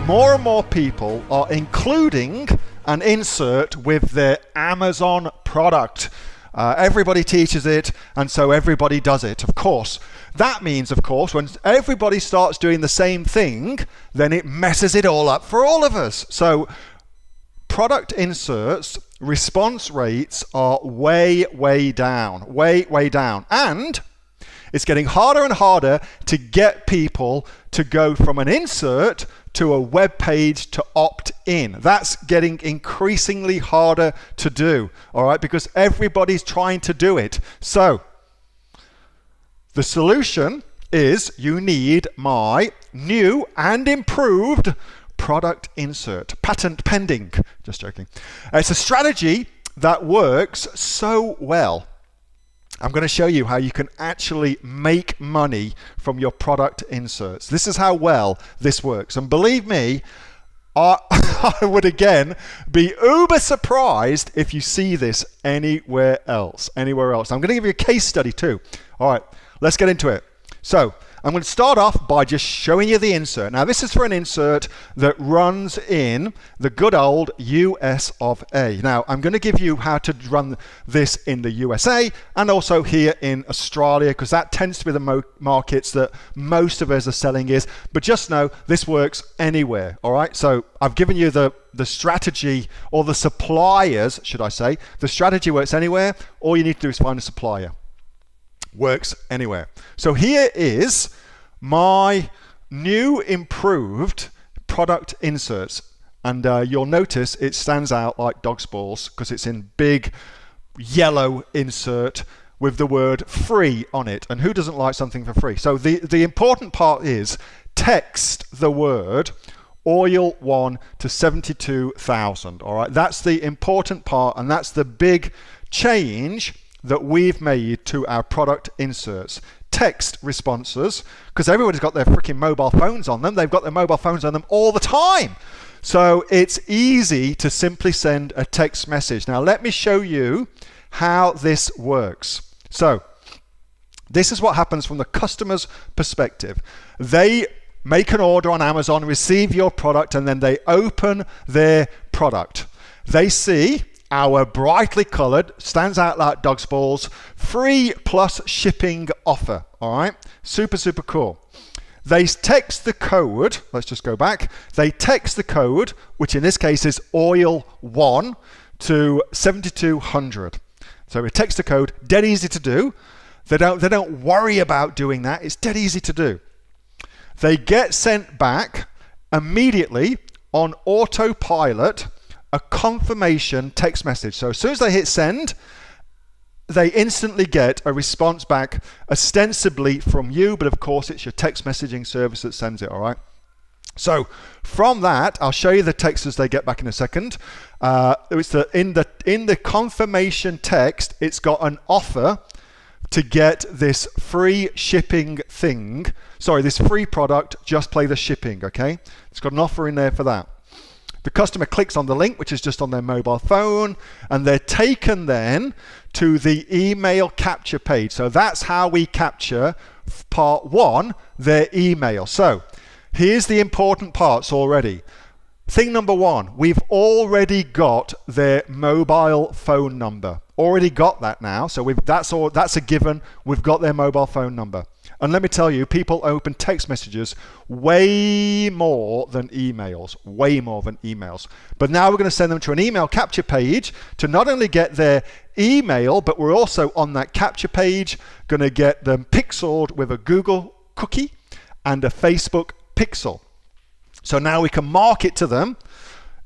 more and more people are including an insert with their Amazon product. Everybody teaches it, and so everybody does it, of course. That means, of course, when everybody starts doing the same thing, then it messes it all up for all of us. So product inserts, response rates are way, way down, way, way down. And it's getting harder and harder to get people to go from an insert to a web page to opt in. That's getting increasingly harder to do, all right, because everybody's trying to do it. So the solution is you need my new and improved product insert, patent pending, just joking. It's a strategy that works so well. I'm going to show you how you can actually make money from your product inserts. This is how well this works. And believe me, I would again be uber surprised if you see this anywhere else. I'm going to give you a case study too. All right, let's get into it. So I'm going to start off by just showing you the insert. Now this is for an insert that runs in the good old US of A. Now I'm going to give you how to run this in the USA and also here in Australia, because that tends to be the markets that most of us are selling is. But just know this works anywhere, all right? So I've given you the strategy, or the suppliers, should I say. The strategy works anywhere. All you need to do is find a supplier. Works anywhere. So here is my new improved product inserts, and you'll notice it stands out like dog's balls because it's in big yellow insert with the word free on it. And who doesn't like something for free? So the important part is text the word oil 1 to 72,000. All right, that's the important part, and that's the big change that we've made to our product inserts. Text responses, because everybody's got their freaking mobile phones on them. They've got their mobile phones on them all the time. So it's easy to simply send a text message. Now let me show you how this works. So this is what happens from the customer's perspective. They make an order on Amazon, receive your product, and then they open their product. They see our brightly colored, stands out like dog's balls, free plus shipping offer. All right, super, super cool. They text the code, let's just go back. They text the code, which in this case is oil 1 to 7200. So we text the code, dead easy to do. They don't worry about doing that. It's dead easy to do. They get sent back immediately on autopilot a confirmation text message. So as soon as they hit send, they instantly get a response back, ostensibly from you, but of course it's your text messaging service that sends it, all right? So from that, I'll show you the text as they get back in a second. It's in the confirmation text, it's got an offer to get this free shipping thing. Sorry, this free product, just play the shipping, okay? It's got an offer in there for that. The customer clicks on the link, which is just on their mobile phone, and they're taken then to the email capture page. So that's how we capture part 1, their email. So here's the important parts already. Thing number 1, we've already got their mobile phone number. Already got that now, so that's a given. We've got their mobile phone number. And let me tell you, people open text messages way more than emails, way more than emails. But now we're going to send them to an email capture page to not only get their email, but we're also on that capture page going to get them pixeled with a Google cookie and a Facebook pixel. So now we can market to them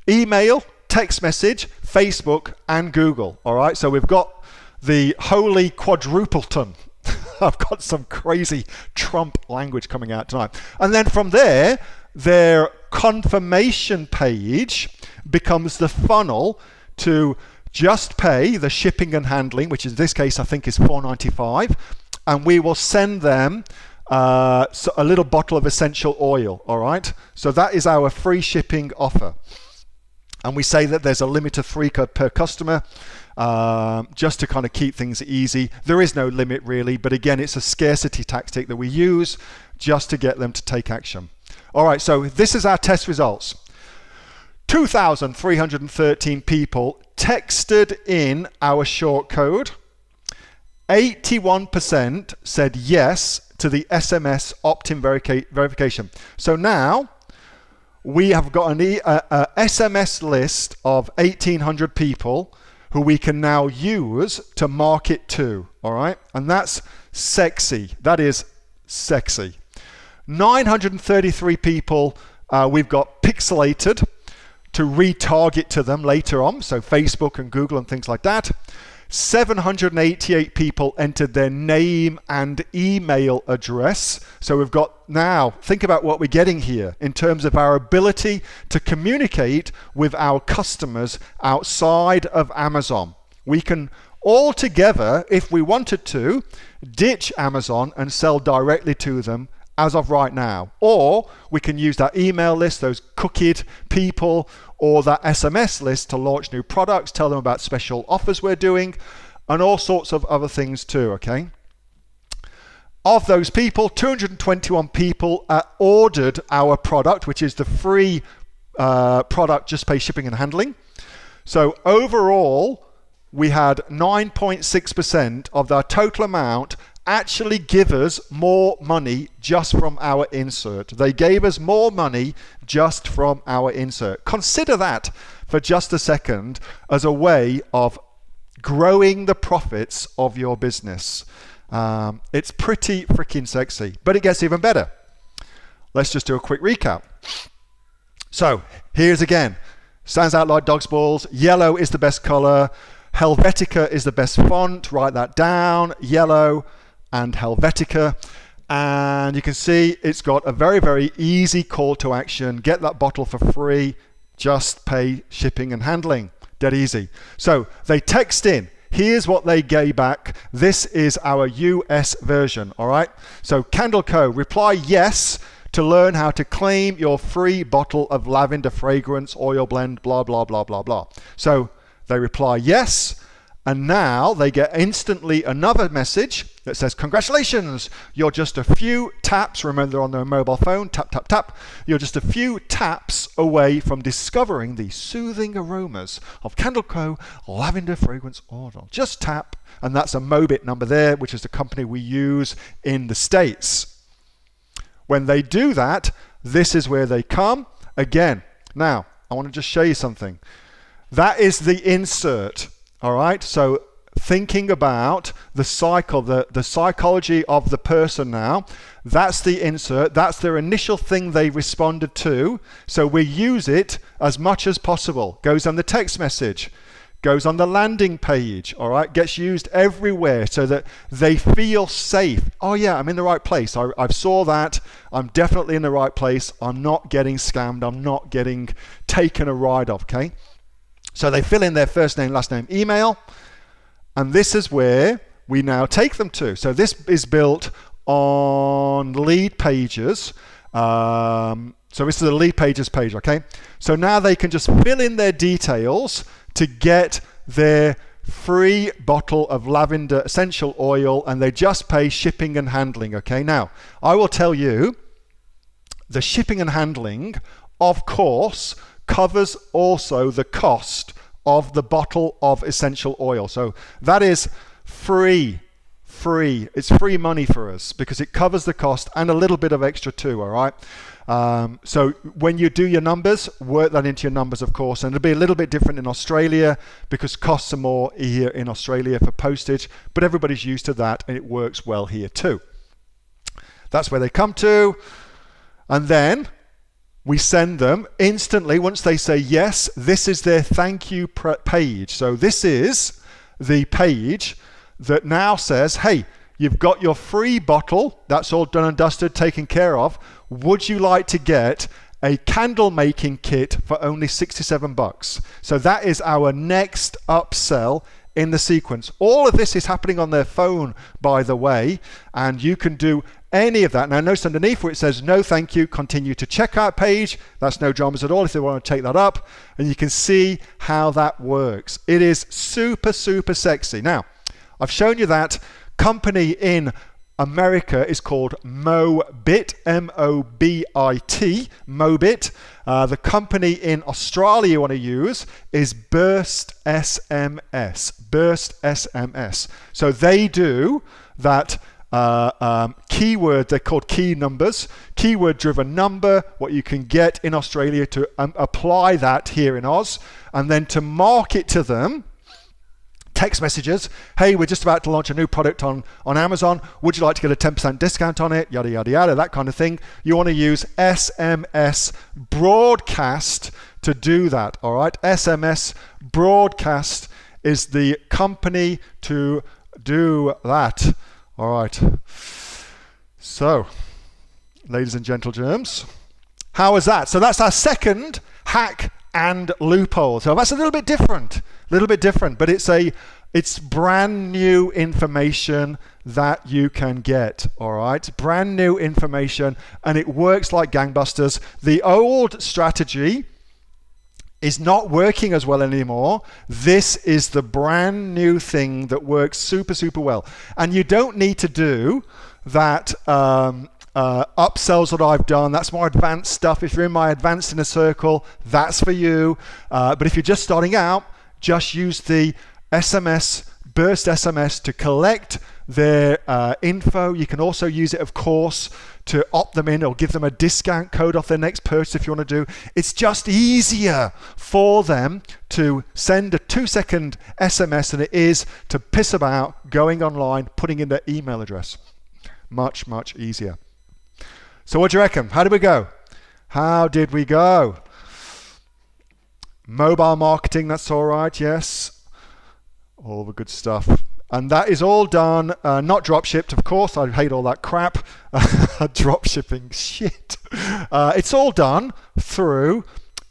email, text message, Facebook, and Google. All right, so we've got the holy quadrupleton. I've got some crazy Trump language coming out tonight. And then from there, their confirmation page becomes the funnel to just pay the shipping and handling, which in this case I think is $4.95, and we will send them a little bottle of essential oil. All right, so that is our free shipping offer. And we say that there's a limit of 3 per customer, just to kind of keep things easy. There is no limit really, but again, it's a scarcity tactic that we use just to get them to take action. All right, so this is our test results. 2,313 people texted in our short code. 81% said yes to the SMS opt-in verification. So now we have got a SMS list of 1,800 people who we can now use to market to, all right? And that's sexy. That is sexy. 933 people we've got pixelated to retarget to them later on, so Facebook and Google and things like that. 788 people entered their name and email address. So we've got now, think about what we're getting here in terms of our ability to communicate with our customers outside of Amazon. We can all together, if we wanted to, ditch Amazon and sell directly to them as of right now. Or we can use that email list, those cookied people, or that SMS list to launch new products, tell them about special offers we're doing, and all sorts of other things too, okay? Of those people, 221 people ordered our product, which is the free product, just pay shipping and handling. So overall, we had 9.6% of our total amount actually give us more money just from our insert. They gave us more money just from our insert. Consider that for just a second as a way of growing the profits of your business. It's pretty freaking sexy, but it gets even better. Let's just do a quick recap. So here's again, stands out like dog's balls. Yellow is the best color. Helvetica is the best font. Write that down. Yellow and Helvetica, and you can see it's got a very, very easy call to action. Get that bottle for free, just pay shipping and handling. Dead easy. So they text in, here's what they gave back. This is our US version, all right? So Candle Co, reply yes to learn how to claim your free bottle of lavender fragrance oil blend, blah, blah, blah, blah, blah. So they reply yes, and now they get instantly another message that says, congratulations, you're just a few taps, remember they're on their mobile phone, tap, tap, tap. You're just a few taps away from discovering the soothing aromas of Candle Co. Lavender Fragrance Oil. Just tap, and that's a Mobit number there, which is the company we use in the States. When they do that, this is where they come. Again, now, I want to just show you something. That is the insert. All right, so thinking about the cycle, the psychology of the person now, that's the insert, that's their initial thing they responded to. So we use it as much as possible. Goes on the text message, goes on the landing page, all right, gets used everywhere so that they feel safe. Oh yeah, I'm in the right place. I saw that. I'm definitely in the right place. I'm not getting scammed. I'm not getting taken a ride of, okay? So they fill in their first name, last name, email, and this is where we now take them to. So this is built on lead pages. So this is the lead pages page, okay? So now they can just fill in their details to get their free bottle of lavender essential oil, and they just pay shipping and handling, okay? Now, I will tell you, the shipping and handling, of course, covers also the cost of the bottle of essential oil. So that is free. It's free money for us because it covers the cost and a little bit of extra too, all right? So when you do your numbers, work that into your numbers, of course, and it'll be a little bit different in Australia because costs are more here in Australia for postage, but everybody's used to that and it works well here too. That's where they come to, and then we send them instantly, once they say yes, this is their thank you page. So this is the page that now says, hey, you've got your free bottle, that's all done and dusted, taken care of. Would you like to get a candle making kit for only $67? So that is our next upsell in the sequence. All of this is happening on their phone, by the way, and you can do any of that. Now notice underneath where it says no thank you, continue to checkout page. That's no dramas at all if they want to take that up, and you can see how that works. It is super, super sexy. Now, I've shown you that company in America is called Mobit, M-O-B-I-T, Mobit. The company in Australia you want to use is Burst SMS, Burst SMS. So they do that keyword, they're called key numbers, keyword driven number, what you can get in Australia to apply that here in Oz, and then to market to them text messages. Hey, we're just about to launch a new product on Amazon. Would you like to get a 10% discount on it? Yada, yada, yada, that kind of thing. You want to use SMS broadcast to do that, all right? SMS broadcast is the company to do that. All right. So, ladies and gentle germs, how was that? So that's our second hack and loophole. So that's a little bit different, but it's brand new information that you can get, all right? Brand new information, and it works like gangbusters. The old strategy is not working as well anymore. This is the brand new thing that works super, super well. And you don't need to do that upsells that I've done. That's more advanced stuff. If you're in my advanced inner circle, that's for you. But if you're just starting out, just use the SMS, Burst SMS, to collect their info. You can also use it, of course, to opt them in or give them a discount code off their next purchase if you want to do. It's just easier for them to send a 2-second SMS than it is to piss about going online, putting in their email address. Much, much easier. So what do you reckon? How did we go? How did we go? Mobile marketing, that's all right, yes. All the good stuff. And that is all done, not drop shipped, of course. I hate all that crap. Drop shipping shit. It's all done through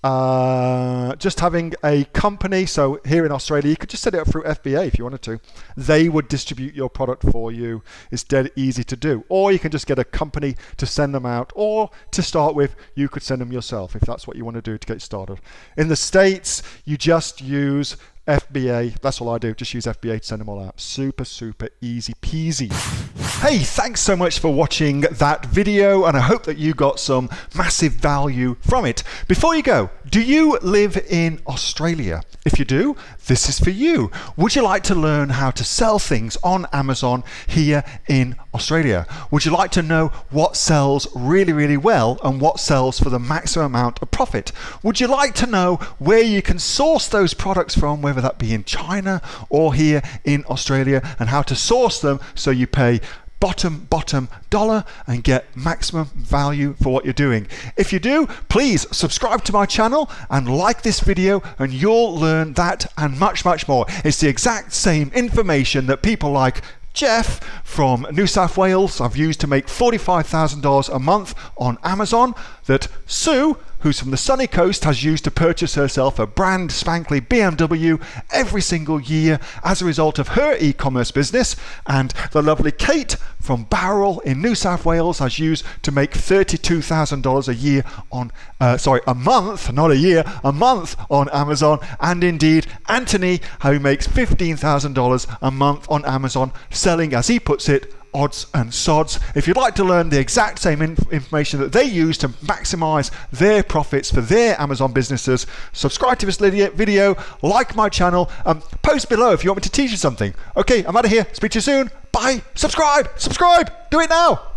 just having a company. So here in Australia, you could just set it up through FBA if you wanted to. They would distribute your product for you. It's dead easy to do. Or you can just get a company to send them out. Or to start with, you could send them yourself if that's what you want to do to get started. In the States, you just use FBA. That's all I do. Just use FBA to send them all out. Super, super easy peasy. Hey, thanks so much for watching that video, and I hope that you got some massive value from it. Before you go, do you live in Australia? If you do, this is for you. Would you like to learn how to sell things on Amazon here in Australia? Would you like to know what sells really, really well and what sells for the maximum amount of profit? Would you like to know where you can source those products from, whether that be in China or here in Australia, and how to source them so you pay bottom dollar and get maximum value for what you're doing? If you do, please subscribe to my channel and like this video, and you'll learn that and much, much more. It's the exact same information that people like Jeff from New South Wales I've used to make $45,000 a month on Amazon, that Sue, who's from the sunny coast, has used to purchase herself a brand spankly BMW every single year as a result of her e-commerce business, and the lovely Kate from Bowral in New South Wales has used to make $32,000 a year on, a month, not a year, a month on Amazon, and indeed Anthony, who makes $15,000 a month on Amazon, selling, as he puts it, odds and sods. If you'd like to learn the exact same information that they use to maximize their profits for their Amazon businesses, subscribe to this video, like my channel, post below if you want me to teach you something. Okay, I'm out of here. Speak to you soon. Bye. Subscribe. Do it now.